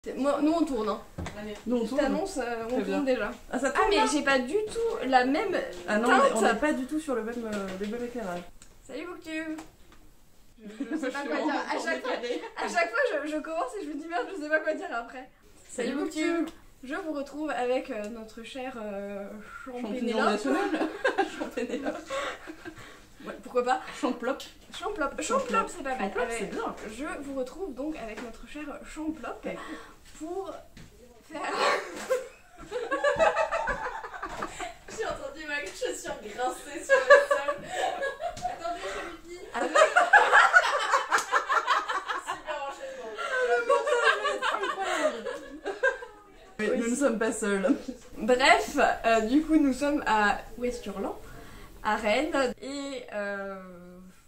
Nous on tourne, hein. Nous on tourne. Je t'annonce, on tourne déjà. Ah, ça tourne, mais j'ai pas du tout la même non, teinte. on n'est pas du tout sur le même éclairage. Salut Booktube. Je sais pas quoi dire. À chaque fois je commence et je me dis merde, je sais pas quoi dire après. Salut Booktube. Je vous retrouve avec notre cher champignon national. Champénélope. Ouais, pourquoi pas Champlope. Champlope, c'est pas mal. C'est bien. Je vous retrouve donc avec notre cher Champlope pour faire... J'ai entendu ma chaussure grincer sur le sol. Attendez, je lui dis. Super enchaînement. Oui, nous ne sommes pas seuls. Bref, du coup nous sommes à Ouest-Hurlan, à Rennes, et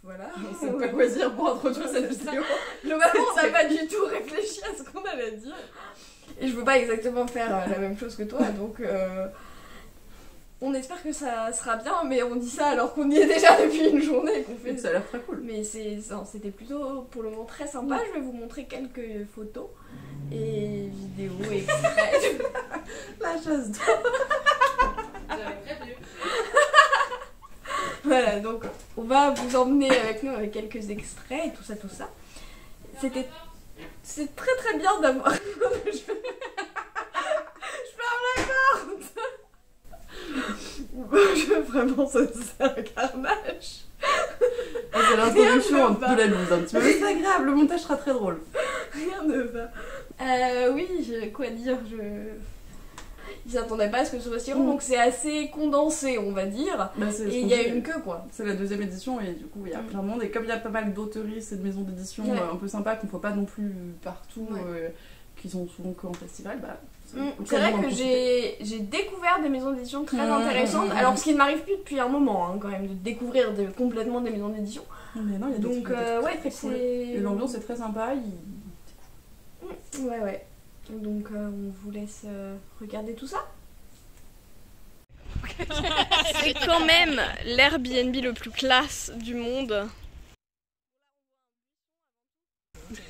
voilà. On sait pas quoi dire pour introduire cette vidéo. Globalement on n'a pas du tout réfléchi à ce qu'on allait dire. Et je veux pas exactement faire la même chose que toi, donc on espère que ça sera bien, mais on dit ça alors qu'on y est déjà depuis une journée et qu'on fait... Ça a l'air très cool. Mais c'était plutôt pour le moment très sympa. Je vais vous montrer quelques photos et vidéos et extraits. La chasse d'eau. J'avais prévenu. Voilà, donc on va vous emmener avec nous avec quelques extraits et tout ça, c'est très très bien d'avoir... Je ferme la porte. Vraiment, c'est un carnage. C'est l'introduction de la loose un petit peu. Mais c'est agréable, le montage sera très drôle. Rien ne va. Oui, quoi dire, Ils s'attendaient pas à ce que ce soit si long, donc c'est assez condensé, on va dire. Bah, et il y a une queue, quoi. C'est la deuxième édition et du coup il y a plein de monde. Et comme il y a pas mal d'auteuristes et de maisons d'édition un peu sympas qu'on voit pas non plus partout, qui sont souvent que en festival, bah... C'est vrai que j'ai découvert des maisons d'édition très intéressantes, alors ce qui ne m'arrive plus depuis un moment, hein, quand même, de découvrir complètement des maisons d'édition. Mais non, il y a donc ouais, très cool. Et l'ambiance est très sympa. Ouais. Donc on vous laisse regarder tout ça. C'est quand même l'Airbnb le plus classe du monde.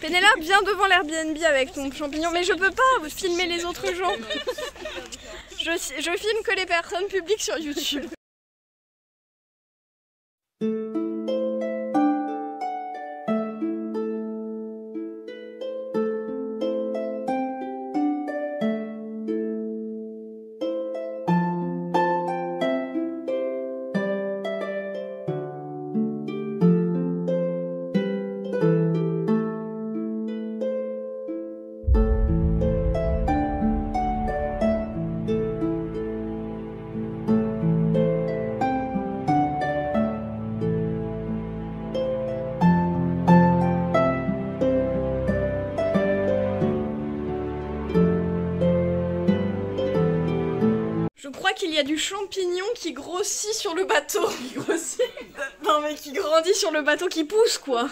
Pénélope, viens devant l'Airbnb avec ton champignon, mais je peux pas filmer les autres gens. Je filme que les personnes publiques sur YouTube. Je crois qu'il y a du champignon qui grossit sur le bateau. Qui grossit? Non mais qui grandit sur le bateau, qui pousse quoi.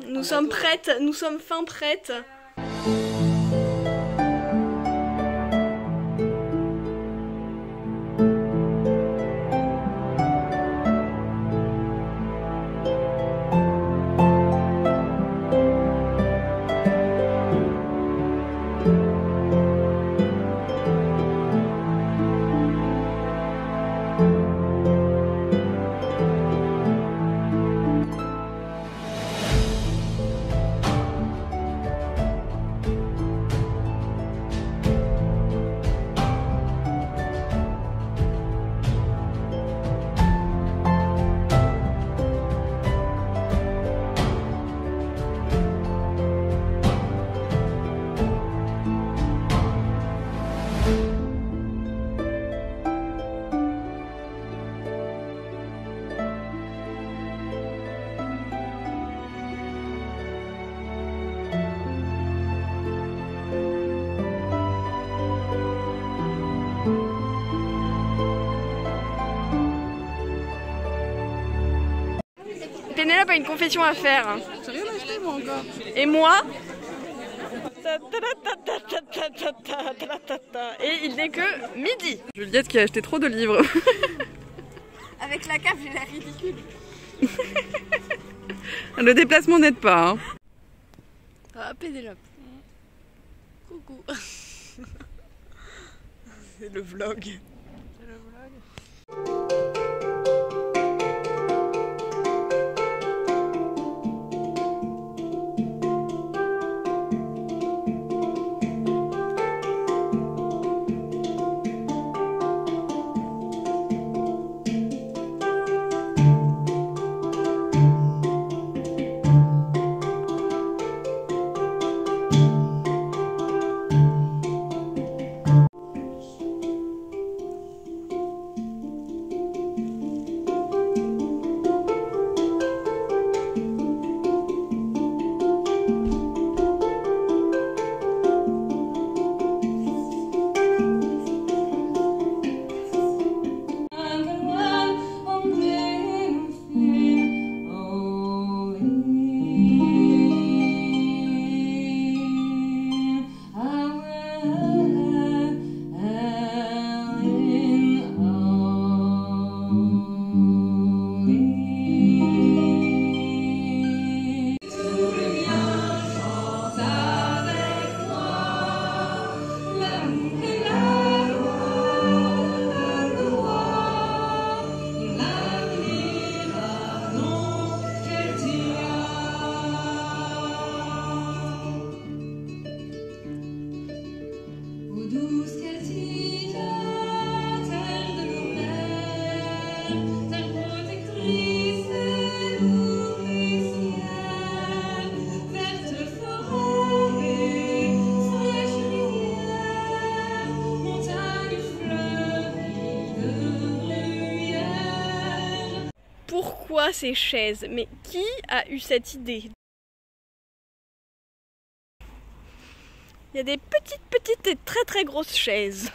Nous sommes prêtes, nous sommes fin prêtes. Pénélope a une confession à faire. J'ai rien acheté moi encore. Et moi, et il n'est que midi. Juliette qui a acheté trop de livres. Avec la cape, j'ai l'air ridicule. Le déplacement n'aide pas. Hein. Ah, Pénélope. coucou. C'est le vlog. C'est le vlog. Pourquoi ces chaises? Mais qui a eu cette idée? Il y a des petites et très grosses chaises.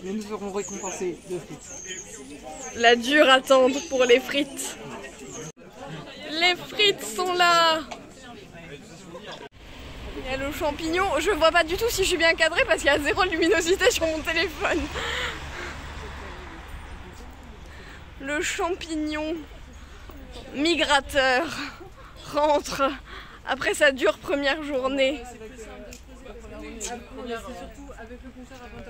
Nous nous serons récompensés de frites. La dure attente pour les frites. Les frites sont là. Il y a le champignon. Je vois pas du tout si je suis bien cadrée parce qu'il y a zéro luminosité sur mon téléphone. Le champignon migrateur rentre après sa dure première journée. C'est surtout avec le concert à 20h30.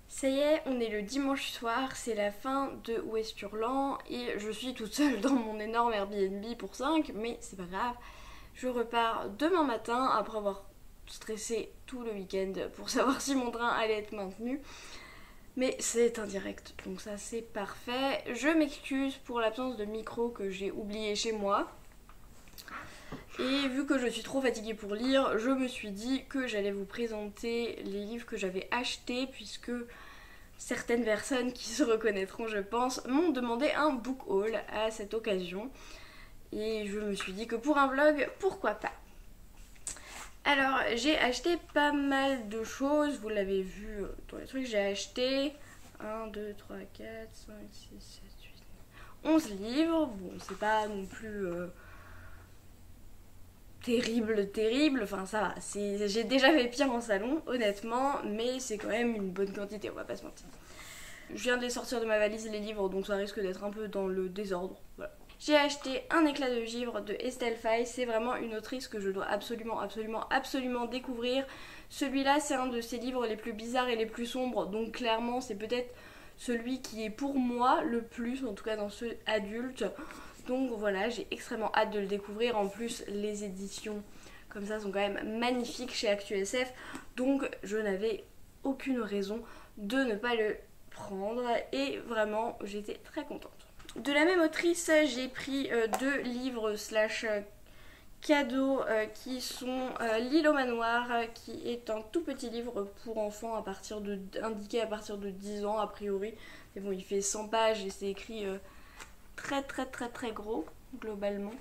Ça y est, on est le dimanche soir, c'est la fin de Ouest Hurlant et je suis toute seule dans mon énorme Airbnb pour 5, mais c'est pas grave. Je repars demain matin après avoir stressé tout le week-end pour savoir si mon train allait être maintenu. Mais c'est un direct, donc ça c'est parfait. Je m'excuse pour l'absence de micro que j'ai oublié chez moi. Et vu que je suis trop fatiguée pour lire, je me suis dit que j'allais vous présenter les livres que j'avais achetés puisque certaines personnes qui se reconnaîtront, je pense, m'ont demandé un book haul à cette occasion. Et je me suis dit que pour un vlog, pourquoi pas. Alors, j'ai acheté pas mal de choses, vous l'avez vu dans les trucs, j'ai acheté 1, 2, 3, 4, 5, 6, 7, 8, 11 livres. Bon, c'est pas non plus terrible, enfin ça va, j'ai déjà fait pire en salon, honnêtement, mais c'est quand même une bonne quantité, on va pas se mentir. Je viens de les sortir de ma valise, les livres, donc ça risque d'être un peu dans le désordre, voilà. j'ai acheté Un éclat de givre de Estelle Faye. C'est vraiment une autrice que je dois absolument découvrir. Celui-là, c'est un de ses livres les plus bizarres et les plus sombres, donc clairement c'est peut-être celui qui est pour moi le plus, en tout cas dans ceux adultes. Donc voilà, j'ai extrêmement hâte de le découvrir. En plus, les éditions comme ça sont quand même magnifiques chez ActuSF, donc je n'avais aucune raison de ne pas le prendre et vraiment j'étais très contente. De la même autrice, j'ai pris 2 livres / cadeaux qui sont L'île au manoir, qui est un tout petit livre pour enfants indiqué à partir de 10 ans a priori. Mais bon, il fait 100 pages et c'est écrit très gros globalement.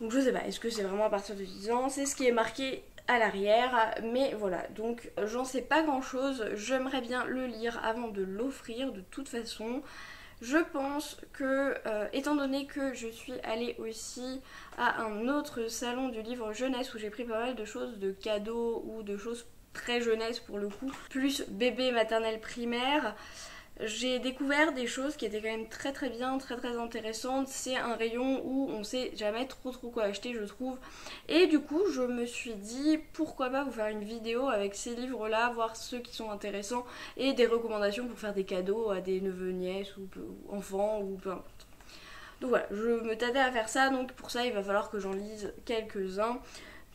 Donc je sais pas, est-ce que c'est vraiment à partir de 10 ans? C'est ce qui est marqué à l'arrière, mais voilà, donc j'en sais pas grand chose. J'aimerais bien le lire avant de l'offrir de toute façon. Je pense que, étant donné que je suis allée aussi à un autre salon du livre jeunesse où j'ai pris pas mal de choses, de cadeaux ou de choses très jeunesse pour le coup, plus bébé, maternelle, primaire, j'ai découvert des choses qui étaient quand même très bien, très intéressantes. C'est un rayon où on sait jamais trop quoi acheter, je trouve. Et du coup, je me suis dit pourquoi pas vous faire une vidéo avec ces livres-là, voir ceux qui sont intéressants et des recommandations pour faire des cadeaux à des neveux, nièces ou enfants ou peu importe. Donc voilà, je me tâtais à faire ça, donc pour ça il va falloir que j'en lise quelques-uns.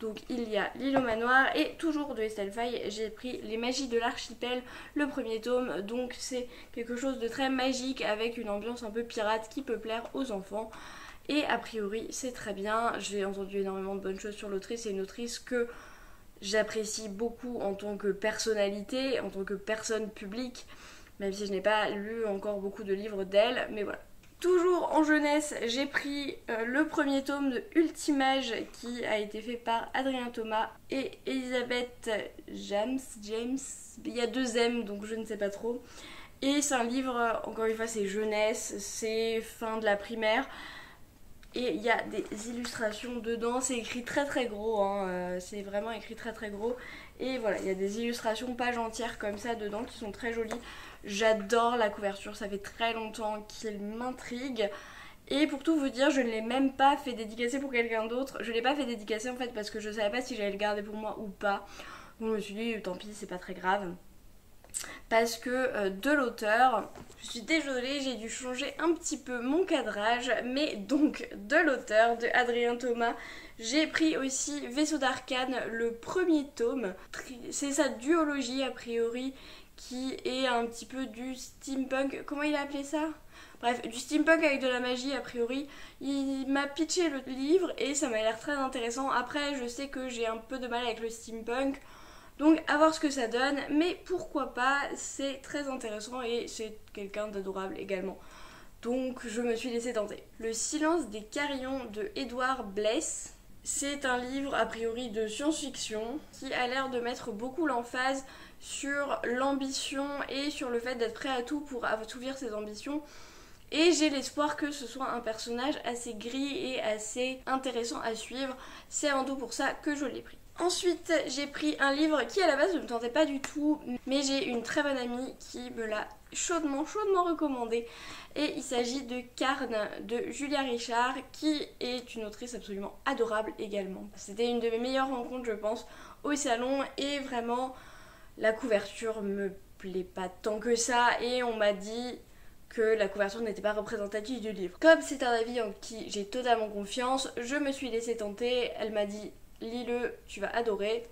Donc il y a L'île au manoir et toujours de Estelle Faye, j'ai pris Les magies de l'archipel, le premier tome. Donc c'est quelque chose de très magique avec une ambiance un peu pirate qui peut plaire aux enfants. Et a priori c'est très bien, j'ai entendu énormément de bonnes choses sur l'autrice. C'est une autrice que j'apprécie beaucoup en tant que personnalité, en tant que personne publique, même si je n'ai pas lu encore beaucoup de livres d'elle, mais voilà. Toujours en jeunesse, j'ai pris le premier tome de Ultimage qui a été fait par Adrien Thomas et Elisabeth James. Il y a 2 M, donc je ne sais pas trop. Et c'est un livre, encore une fois, c'est jeunesse, c'est fin de la primaire. Et il y a des illustrations dedans, c'est écrit très gros, hein, c'est vraiment écrit très gros. Et voilà, il y a des illustrations pages entières comme ça dedans qui sont très jolies. J'adore la couverture, ça fait très longtemps qu'il m'intrigue. Et pour tout vous dire, je ne l'ai même pas fait dédicacer pour quelqu'un d'autre. Je ne l'ai pas fait dédicacer en fait parce que je ne savais pas si j'allais le garder pour moi ou pas. Donc je me suis dit, tant pis, c'est pas très grave. Parce que de l'auteur, je suis désolée, j'ai dû changer un petit peu mon cadrage, mais donc de l'auteur, de Adrien Thomas, j'ai pris aussi Vaisseau d'Arcane, le premier tome. C'est sa duologie a priori, qui est un petit peu du steampunk, comment il a appelé ça? Bref, du steampunk avec de la magie a priori. Il m'a pitché le livre et ça m'a l'air très intéressant. Après, je sais que j'ai un peu de mal avec le steampunk. Donc à voir ce que ça donne, mais pourquoi pas, c'est très intéressant et c'est quelqu'un d'adorable également. Donc je me suis laissée tenter. Le silence des carillons de Edward Bless, c'est un livre a priori de science-fiction qui a l'air de mettre beaucoup l'emphase sur l'ambition et sur le fait d'être prêt à tout pour assouvir ses ambitions. Et j'ai l'espoir que ce soit un personnage assez gris et assez intéressant à suivre. C'est avant tout pour ça que je l'ai pris. Ensuite, j'ai pris un livre qui à la base ne me tentait pas du tout, mais j'ai une très bonne amie qui me l'a chaudement recommandé. Et il s'agit de Carne de Julia Richard, qui est une autrice absolument adorable également. C'était une de mes meilleures rencontres, je pense, au salon, et vraiment, la couverture me plaît pas tant que ça, et on m'a dit que la couverture n'était pas représentative du livre. Comme c'est un avis en qui j'ai totalement confiance, je me suis laissée tenter. Elle m'a dit lis-le, tu vas adorer.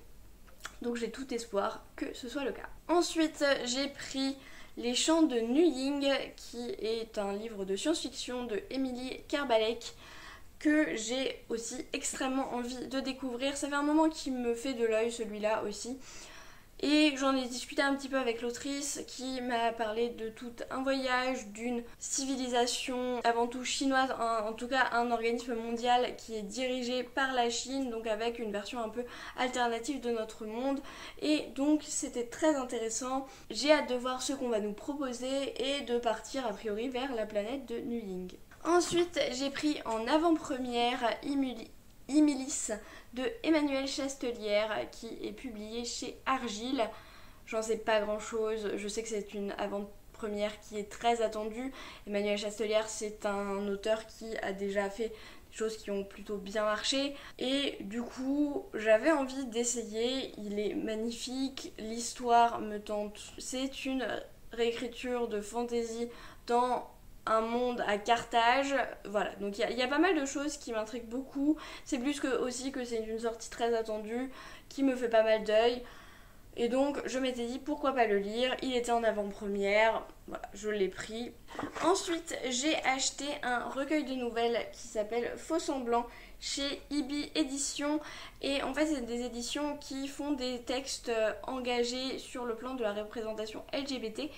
Donc j'ai tout espoir que ce soit le cas. Ensuite, j'ai pris Les Chants de Nuying, qui est un livre de science-fiction de Émilie Kerbalek, que j'ai aussi extrêmement envie de découvrir. Ça fait un moment qu'il me fait de l'œil celui-là aussi. Et j'en ai discuté un petit peu avec l'autrice qui m'a parlé de tout un voyage, d'une civilisation avant tout chinoise, en tout cas un organisme mondial qui est dirigé par la Chine, donc avec une version un peu alternative de notre monde. Et donc c'était très intéressant. J'ai hâte de voir ce qu'on va nous proposer et de partir a priori vers la planète de Nuying. Ensuite, j'ai pris en avant-première Imilis de Emmanuelle Chastelière, qui est publié chez Argile. J'en sais pas grand chose, je sais que c'est une avant-première avant-première qui est très attendue. Emmanuel Chastelière, c'est un auteur qui a déjà fait des choses qui ont plutôt bien marché. Et du coup, j'avais envie d'essayer. Il est magnifique, l'histoire me tente. C'est une réécriture de fantasy dans un monde à Carthage, voilà, donc il y a pas mal de choses qui m'intriguent beaucoup. C'est plus que aussi que c'est une sortie très attendue qui me fait pas mal d'œil. Et donc je m'étais dit pourquoi pas le lire, il était en avant-première, voilà, je l'ai pris. Ensuite j'ai acheté un recueil de nouvelles qui s'appelle Faux Semblants chez Ibi Éditions, et en fait c'est des éditions qui font des textes engagés sur le plan de la représentation LGBT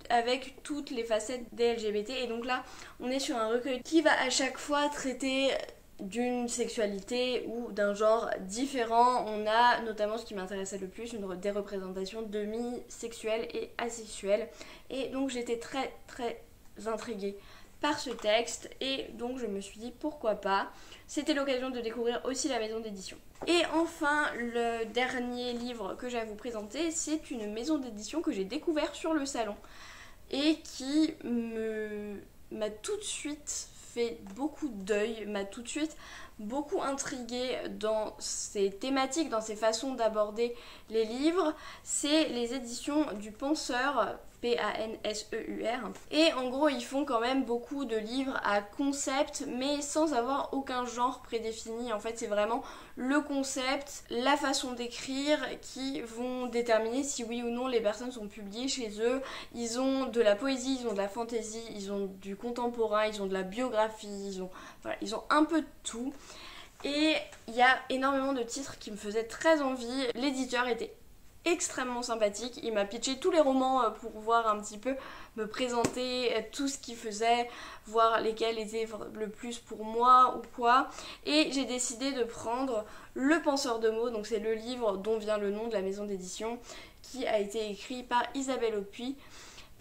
avec toutes les facettes des LGBT, et donc là on est sur un recueil qui va à chaque fois traiter d'une sexualité ou d'un genre différent. On a notamment, ce qui m'intéressait le plus, des représentations demi-sexuelles et asexuelles, et donc j'étais très très intriguée par ce texte, et donc je me suis dit pourquoi pas. C'était l'occasion de découvrir aussi la maison d'édition. Et enfin, le dernier livre que j'ai à vous présenter, c'est une maison d'édition que j'ai découvert sur le salon et qui m'a tout de suite fait beaucoup d'œil, m'a tout de suite beaucoup intriguée dans ses thématiques, dans ses façons d'aborder les livres. C'est les éditions du Penseur, P-A-N-S-E-U-R. Et en gros, ils font quand même beaucoup de livres à concept, mais sans avoir aucun genre prédéfini. En fait, c'est vraiment le concept, la façon d'écrire qui vont déterminer si oui ou non les personnes sont publiées chez eux. Ils ont de la poésie, ils ont de la fantaisie, ils ont du contemporain, ils ont de la biographie, ils ont un peu de tout. Et il y a énormément de titres qui me faisaient très envie. L'éditeur était extrêmement sympathique, il m'a pitché tous les romans pour voir un petit peu, me présenter tout ce qu'il faisait, voir lesquels étaient le plus pour moi ou quoi, et j'ai décidé de prendre Le Penseur de mots, donc c'est le livre dont vient le nom de la maison d'édition, qui a été écrit par Isabelle Aupuy.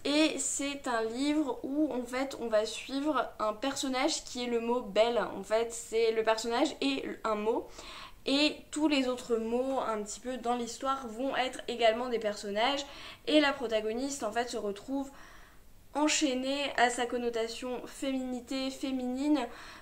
Et c'est un livre où en fait on va suivre un personnage qui est le mot belle. En fait c'est le personnage et un mot, et tous les autres mots un petit peu dans l'histoire vont être également des personnages, et la protagoniste en fait se retrouve enchaînée à sa connotation féminité, féminine,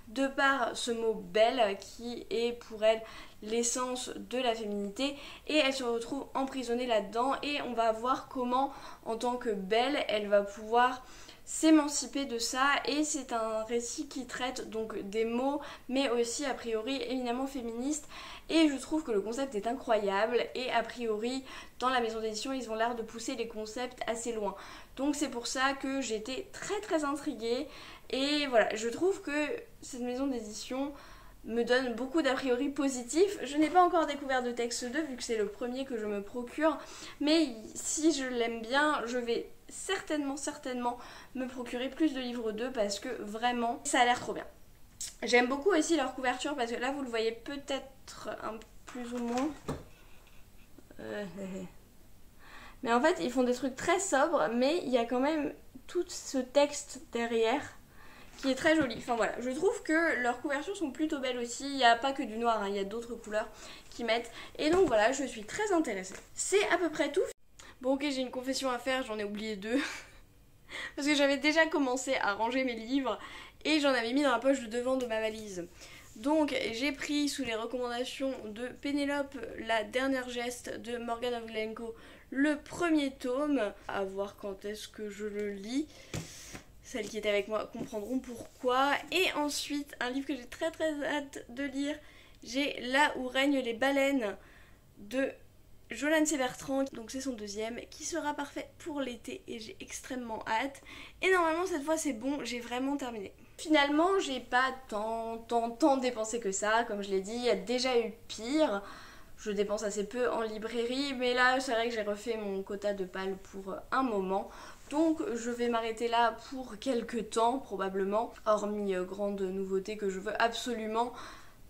de par ce mot belle qui est pour elle l'essence de la féminité, et elle se retrouve emprisonnée là-dedans, et on va voir comment en tant que belle elle va pouvoir s'émanciper de ça. Et c'est un récit qui traite donc des mots mais aussi a priori éminemment féministe, et je trouve que le concept est incroyable, et a priori dans la maison d'édition ils ont l'air de pousser les concepts assez loin, donc c'est pour ça que j'étais très très intriguée. Et voilà, je trouve que cette maison d'édition me donne beaucoup d'a priori positifs. Je n'ai pas encore découvert de texte 2 vu que c'est le premier que je me procure, mais si je l'aime bien, je vais certainement me procurer plus de livres 2 parce que vraiment ça a l'air trop bien. J'aime beaucoup aussi leur couverture parce que là vous le voyez peut-être un plus ou moins. Mais en fait ils font des trucs très sobres, mais il y a quand même tout ce texte derrière qui est très joli. Enfin voilà, je trouve que leurs couvertures sont plutôt belles aussi. Il n'y a pas que du noir, hein, il y a d'autres couleurs qui mettent. Et donc voilà, je suis très intéressée. C'est à peu près tout. Bon ok, j'ai une confession à faire, j'en ai oublié 2. Parce que j'avais déjà commencé à ranger mes livres et j'en avais mis dans la poche de devant de ma valise. Donc j'ai pris sous les recommandations de Pénélope La Dernière Geste de Morgane Ovlenko le premier tome. À voir quand est-ce que je le lis. Celles qui étaient avec moi comprendront pourquoi. Et ensuite, un livre que j'ai très hâte de lire, j'ai Là où règnent les baleines de Jolane Sébertrand, donc c'est son deuxième, qui sera parfait pour l'été et j'ai extrêmement hâte. Et normalement cette fois c'est bon, j'ai vraiment terminé. Finalement j'ai pas tant dépensé que ça, comme je l'ai dit, il y a déjà eu pire. Je dépense assez peu en librairie, mais là c'est vrai que j'ai refait mon quota de pales pour un moment. Donc je vais m'arrêter là pour quelques temps probablement, hormis grande nouveauté que je veux absolument,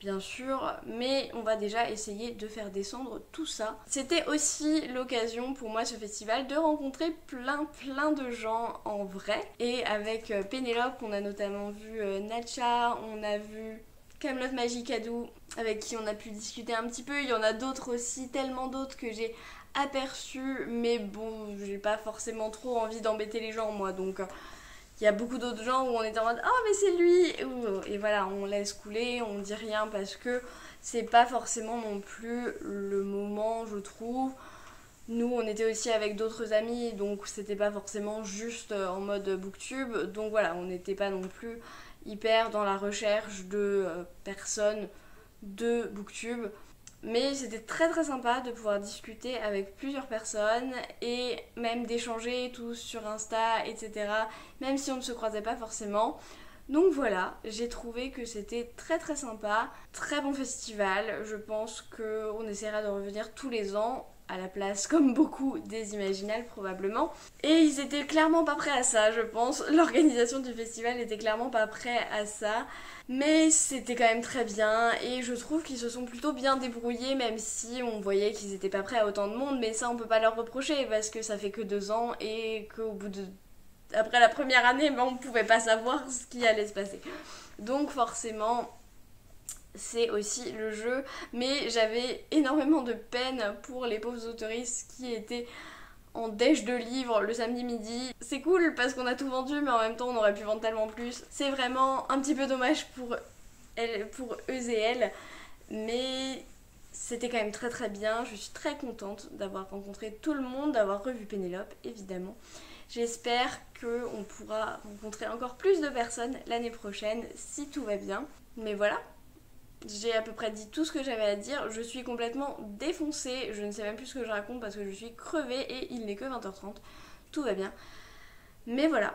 bien sûr, mais on va déjà essayer de faire descendre tout ça. C'était aussi l'occasion pour moi, ce festival, de rencontrer plein de gens en vrai. Et avec Pénélope, on a notamment vu Natcha, on a vu Camelot Magicadou, avec qui on a pu discuter un petit peu. Il y en a d'autres aussi, tellement d'autres que j'ai aperçu, mais bon, j'ai pas forcément trop envie d'embêter les gens moi, donc il y a beaucoup d'autres gens où on était en mode ah mais c'est lui, et voilà, on laisse couler, on dit rien parce que c'est pas forcément non plus le moment, je trouve. Nous on était aussi avec d'autres amis, donc c'était pas forcément juste en mode booktube, donc voilà, on n'était pas non plus hyper dans la recherche de personnes de booktube. Mais c'était très très sympa de pouvoir discuter avec plusieurs personnes et même d'échanger tous sur Insta, etc. Même si on ne se croisait pas forcément. Donc voilà, j'ai trouvé que c'était très très sympa. Très bon festival, je pense qu'on essaiera de revenir tous les ans à la place, comme beaucoup, des Imaginales probablement. Et ils étaient clairement pas prêts à ça, je pense. L'organisation du festival était clairement pas prêt à ça. Mais c'était quand même très bien et je trouve qu'ils se sont plutôt bien débrouillés, même si on voyait qu'ils étaient pas prêts à autant de monde. Mais ça, on peut pas leur reprocher parce que ça fait que 2 ans et qu'au bout de... Après la première année, on pouvait pas savoir ce qui allait se passer. Donc forcément... c'est aussi le jeu, mais j'avais énormément de peine pour les pauvres autoristes qui étaient en déj de livres le samedi midi. C'est cool parce qu'on a tout vendu, mais en même temps on aurait pu vendre tellement plus. C'est vraiment un petit peu dommage pour eux et elles, mais c'était quand même très très bien. Je suis très contente d'avoir rencontré tout le monde, d'avoir revu Pénélope évidemment. J'espère qu'on pourra rencontrer encore plus de personnes l'année prochaine si tout va bien. Mais voilà. J'ai à peu près dit tout ce que j'avais à dire, je suis complètement défoncée, je ne sais même plus ce que je raconte parce que je suis crevée et il n'est que 20h30, tout va bien. Mais voilà.